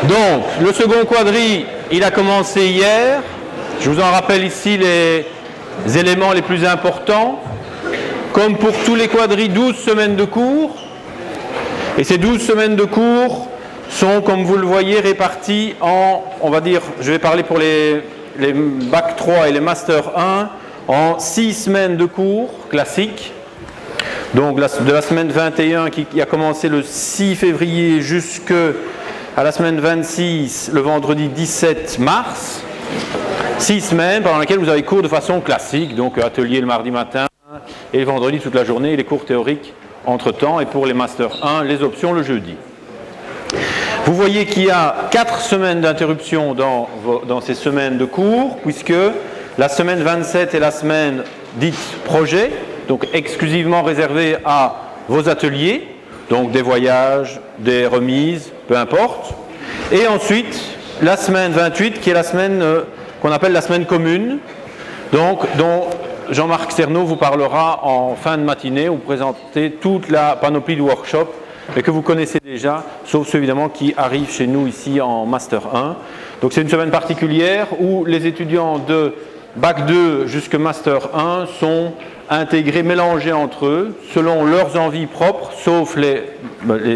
Donc, le second quadri, il a commencé hier. Je vous en rappelle ici les éléments les plus importants. Comme pour tous les quadris, 12 semaines de cours. Et ces 12 semaines de cours sont, comme vous le voyez, réparties en, on va dire, je vais parler pour les Bac 3 et les Master 1, en 6 semaines de cours classiques. Donc de la semaine 21 qui a commencé le 6 février jusqu'à la semaine 26, le vendredi 17 mars. 6 semaines pendant lesquelles vous avez cours de façon classique, donc atelier le mardi matin et le vendredi toute la journée, et les cours théoriques entre-temps, et pour les Master 1, les options le jeudi. Vous voyez qu'il y a 4 semaines d'interruption dans ces semaines de cours, puisque la semaine 27 est la semaine dite projet, donc exclusivement réservée à vos ateliers, donc des voyages, des remises, peu importe. Et ensuite, la semaine 28, qui est la semaine qu'on appelle la semaine commune, donc dont Jean-Marc Cerneau vous parlera en fin de matinée, où vous présentez toute la panoplie du workshop, et que vous connaissez déjà, sauf ceux évidemment qui arrivent chez nous ici en Master 1. Donc c'est une semaine particulière où les étudiants de Bac 2 jusqu'à Master 1 sont intégrés, mélangés entre eux, selon leurs envies propres, sauf les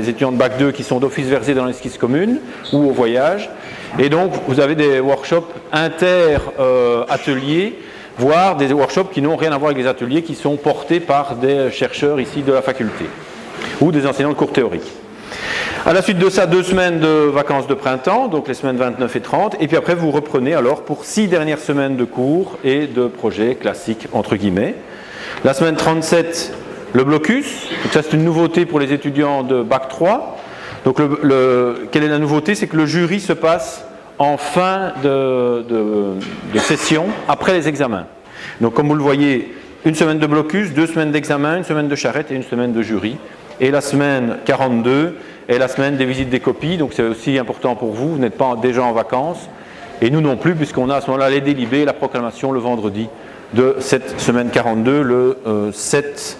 étudiants de Bac 2 qui sont d'office versés dans l'esquisse commune ou au voyage. Et donc vous avez des workshops inter-ateliers, voire des workshops qui n'ont rien à voir avec les ateliers, qui sont portés par des chercheurs ici de la faculté ou des enseignants de cours théoriques. À la suite de ça, 2 semaines de vacances de printemps, donc les semaines 29 et 30, et puis après vous reprenez alors pour 6 dernières semaines de cours et de projets classiques entre guillemets. La semaine 37, le blocus, donc ça c'est une nouveauté pour les étudiants de Bac 3. Donc quelle est la nouveauté? C'est que le jury se passe en fin de session, après les examens. Donc comme vous le voyez, une semaine de blocus, 2 semaines d'examen, une semaine de charrette et une semaine de jury. Et la semaine 42 est la semaine des visites des copies, donc c'est aussi important pour vous, vous n'êtes pas déjà en vacances, et nous non plus, puisqu'on a à ce moment-là les délibés, la proclamation le vendredi de cette semaine 42, le 7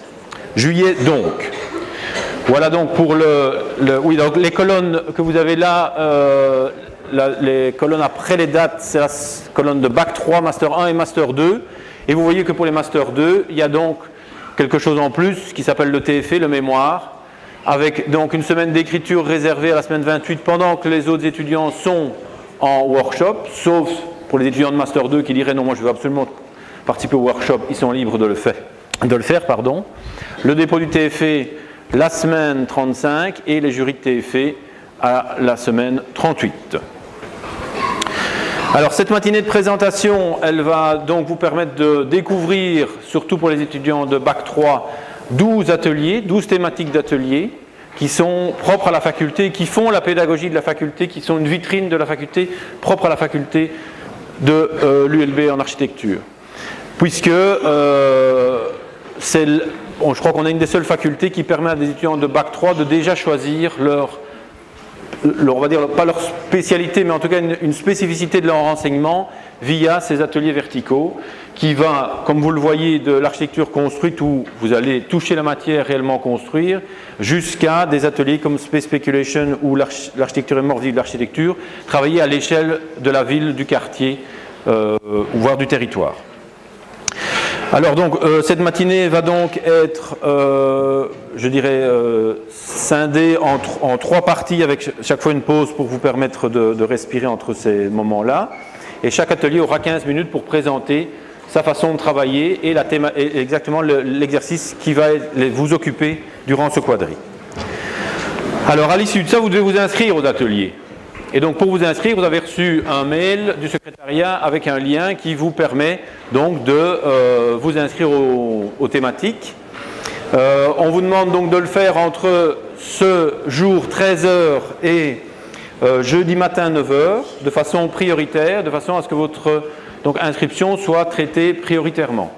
juillet donc. Voilà donc pour oui, donc les colonnes que vous avez là, les colonnes après les dates, c'est la colonne de Bac 3, Master 1 et Master 2, et vous voyez que pour les Master 2, il y a donc quelque chose en plus qui s'appelle le TFE, le mémoire, avec donc une semaine d'écriture réservée à la semaine 28 pendant que les autres étudiants sont en workshop, sauf pour les étudiants de Master 2 qui diraient non, moi je veux absolument participer au workshop, ils sont libres de le faire. Le dépôt du TFE la semaine 35 et les jurys de TFE à la semaine 38. Alors cette matinée de présentation, elle va donc vous permettre de découvrir, surtout pour les étudiants de Bac 3, 12 ateliers, 12 thématiques d'ateliers qui sont propres à la faculté, qui font la pédagogie de la faculté, qui sont une vitrine de la faculté, propre à la faculté de l'ULB en architecture. Puisque je crois qu'on a une des seules facultés qui permet à des étudiants de Bac 3 de déjà choisir on va dire pas leur spécialité, mais en tout cas une spécificité de leur enseignement via ces ateliers verticaux qui va, comme vous le voyez, de l'architecture construite où vous allez toucher la matière réellement construire, jusqu'à des ateliers comme Space Speculation ou l'architecture émorphique de l'architecture, travailler à l'échelle de la ville, du quartier, voire du territoire. Alors donc, cette matinée va donc être, je dirais, scindée en 3 parties avec chaque fois une pause pour vous permettre de respirer entre ces moments-là. Et chaque atelier aura 15 minutes pour présenter sa façon de travailler et exactement l'exercice qui va vous occuper durant ce quadri. Alors à l'issue de ça, vous devez vous inscrire aux ateliers. Et donc pour vous inscrire, vous avez reçu un mail du secrétariat avec un lien qui vous permet donc de vous inscrire aux thématiques. On vous demande donc de le faire entre ce jour 13h et jeudi matin 9h, de façon prioritaire, de façon à ce que votre inscription soit traitée prioritairement.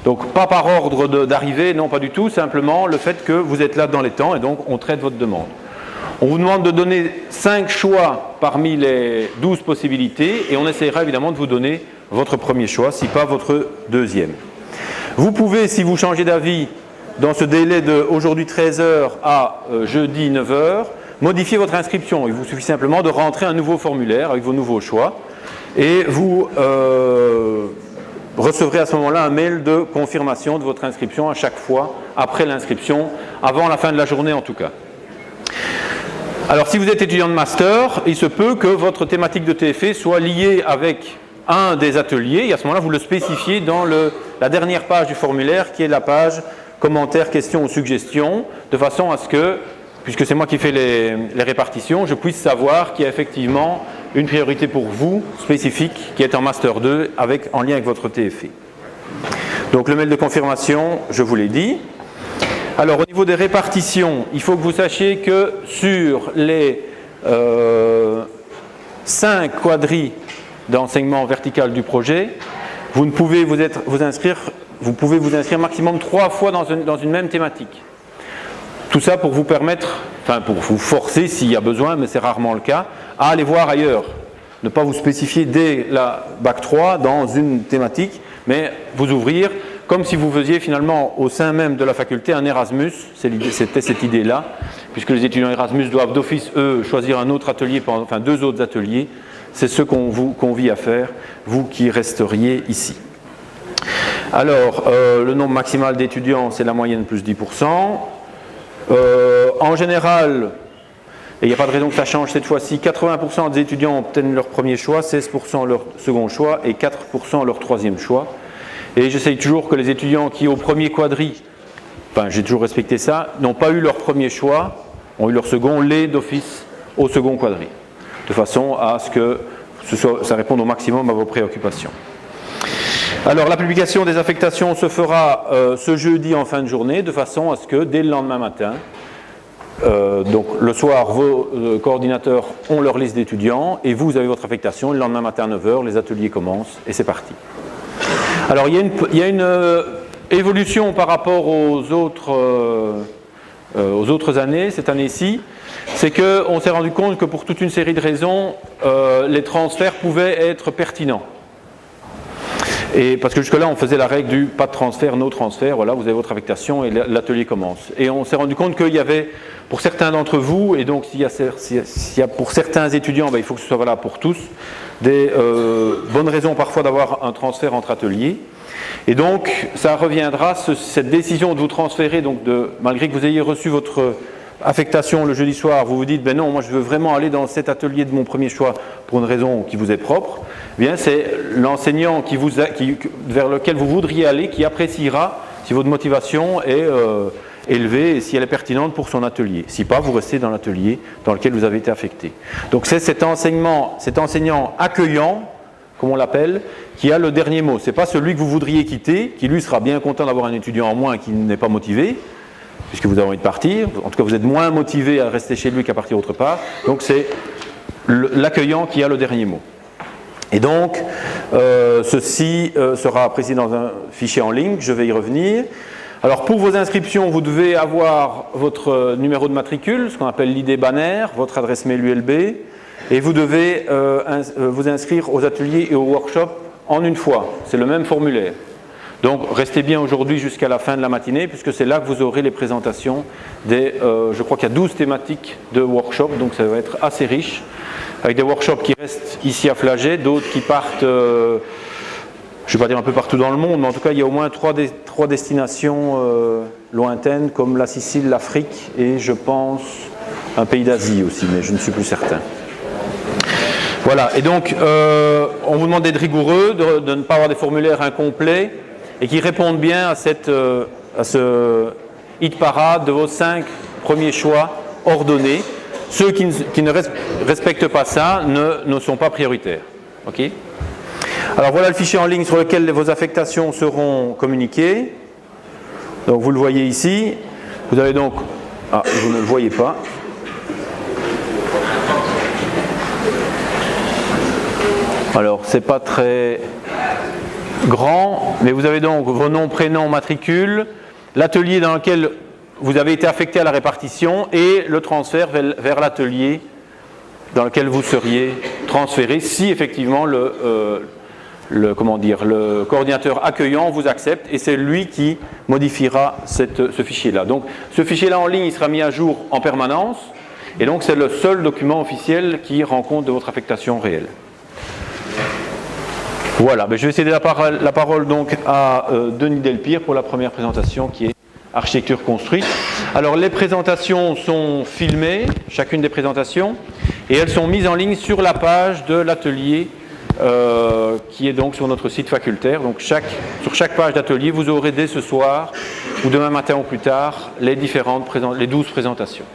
Donc pas par ordre d'arrivée, non pas du tout, simplement le fait que vous êtes là dans les temps et donc on traite votre demande. On vous demande de donner 5 choix parmi les 12 possibilités et on essaiera évidemment de vous donner votre premier choix, si pas votre deuxième. Vous pouvez, si vous changez d'avis dans ce délai de aujourd'hui 13h à jeudi 9h, modifier votre inscription. Il vous suffit simplement de rentrer un nouveau formulaire avec vos nouveaux choix et vous recevrez à ce moment-là un mail de confirmation de votre inscription à chaque fois après l'inscription, avant la fin de la journée en tout cas. Alors si vous êtes étudiant de master, il se peut que votre thématique de TFE soit liée avec un des ateliers et à ce moment-là vous le spécifiez dans la dernière page du formulaire qui est la page commentaires, questions ou suggestions, de façon à ce que, puisque c'est moi qui fais les répartitions, je puisse savoir qu'il y a effectivement une priorité pour vous spécifique qui est en master 2 en lien avec votre TFE. Donc le mail de confirmation, je vous l'ai dit. Alors au niveau des répartitions, il faut que vous sachiez que sur les 5 quadrilles d'enseignement vertical du projet, vous pouvez vous inscrire maximum 3 fois dans une même thématique. Tout ça pour vous permettre, enfin pour vous forcer s'il y a besoin, mais c'est rarement le cas, à aller voir ailleurs. Ne pas vous spécifier dès la Bac 3 dans une thématique, mais vous ouvrir comme si vous faisiez finalement au sein même de la faculté un Erasmus, c'était cette idée-là, puisque les étudiants Erasmus doivent d'office, eux, choisir un autre atelier, enfin 2 autres ateliers, c'est ce qu'on vous convie à faire, vous qui resteriez ici. Alors, le nombre maximal d'étudiants, c'est la moyenne plus 10%. En général, et il n'y a pas de raison que ça change cette fois-ci, 80% des étudiants obtiennent leur premier choix, 16% leur second choix et 4% leur troisième choix. Et j'essaye toujours que les étudiants qui au premier quadri, enfin j'ai toujours respecté ça, n'ont pas eu leur premier choix, ont eu leur second, l'aient d'office au second quadri. De façon à ce que ça réponde au maximum à vos préoccupations. Alors la publication des affectations se fera ce jeudi en fin de journée, de façon à ce que dès le lendemain matin, donc le soir, vos coordinateurs ont leur liste d'étudiants et vous avez votre affectation. Le lendemain matin à 9h, les ateliers commencent et c'est parti. Alors il y a une évolution par rapport aux autres années, cette année-ci, c'est qu'on s'est rendu compte que pour toute une série de raisons, les transferts pouvaient être pertinents. Et parce que jusque-là, on faisait la règle du pas de transfert, no transfert, voilà, vous avez votre affectation et l'atelier commence. Et on s'est rendu compte qu'il y avait, pour certains d'entre vous, et donc s'il y a pour certains étudiants, il faut que ce soit valable pour tous, des bonnes raisons parfois d'avoir un transfert entre ateliers. Et donc, ça reviendra, cette décision de vous transférer, donc malgré que vous ayez reçu votre affectation le jeudi soir, vous vous dites, ben non, moi je veux vraiment aller dans cet atelier de mon premier choix pour une raison qui vous est propre, eh bien c'est l'enseignant vers lequel vous voudriez aller qui appréciera si votre motivation est élevée et si elle est pertinente pour son atelier. Si pas, vous restez dans l'atelier dans lequel vous avez été affecté. Donc c'est cet enseignant accueillant, comme on l'appelle, qui a le dernier mot. Ce n'est pas celui que vous voudriez quitter, qui lui sera bien content d'avoir un étudiant en moins qui n'est pas motivé, puisque vous avez envie de partir. En tout cas, vous êtes moins motivé à rester chez lui qu'à partir autre part. Donc c'est l'accueillant qui a le dernier mot. Et donc, ceci sera apprécié dans un fichier en ligne, je vais y revenir. Alors pour vos inscriptions, vous devez avoir votre numéro de matricule, ce qu'on appelle l'ID banner, votre adresse mail ULB, et vous devez vous inscrire aux ateliers et aux workshops en une fois. C'est le même formulaire. Donc restez bien aujourd'hui jusqu'à la fin de la matinée, puisque c'est là que vous aurez les présentations je crois qu'il y a 12 thématiques de workshops, donc ça va être assez riche, avec des workshops qui restent ici à Flagey, d'autres qui partent, je ne vais pas dire un peu partout dans le monde, mais en tout cas il y a au moins 3 destinations lointaines, comme la Sicile, l'Afrique et je pense un pays d'Asie aussi, mais je ne suis plus certain. Voilà, et donc on vous demande d'être rigoureux, de ne pas avoir des formulaires incomplets, et qui répondent bien à ce hit parade de vos 5 premiers choix ordonnés. Ceux qui ne respectent pas ça ne sont pas prioritaires. Okay ? Alors voilà le fichier en ligne sur lequel vos affectations seront communiquées. Donc vous le voyez ici. Vous avez donc... Ah, vous ne le voyez pas. Alors c'est pas très grand, mais vous avez donc vos noms, prénoms, matricules, l'atelier dans lequel vous avez été affecté à la répartition et le transfert vers l'atelier dans lequel vous seriez transféré si effectivement le coordinateur accueillant vous accepte et c'est lui qui modifiera ce fichier-là. Donc ce fichier-là en ligne il sera mis à jour en permanence Et donc c'est le seul document officiel qui rend compte de votre affectation réelle. Voilà, je vais céder la parole donc à Denis Delpire pour la première présentation qui est architecture construite. Alors les présentations sont filmées, chacune des présentations, et elles sont mises en ligne sur la page de l'atelier qui est donc sur notre site facultaire. Donc sur chaque page d'atelier, vous aurez dès ce soir ou demain matin ou plus tard les 12 présentations.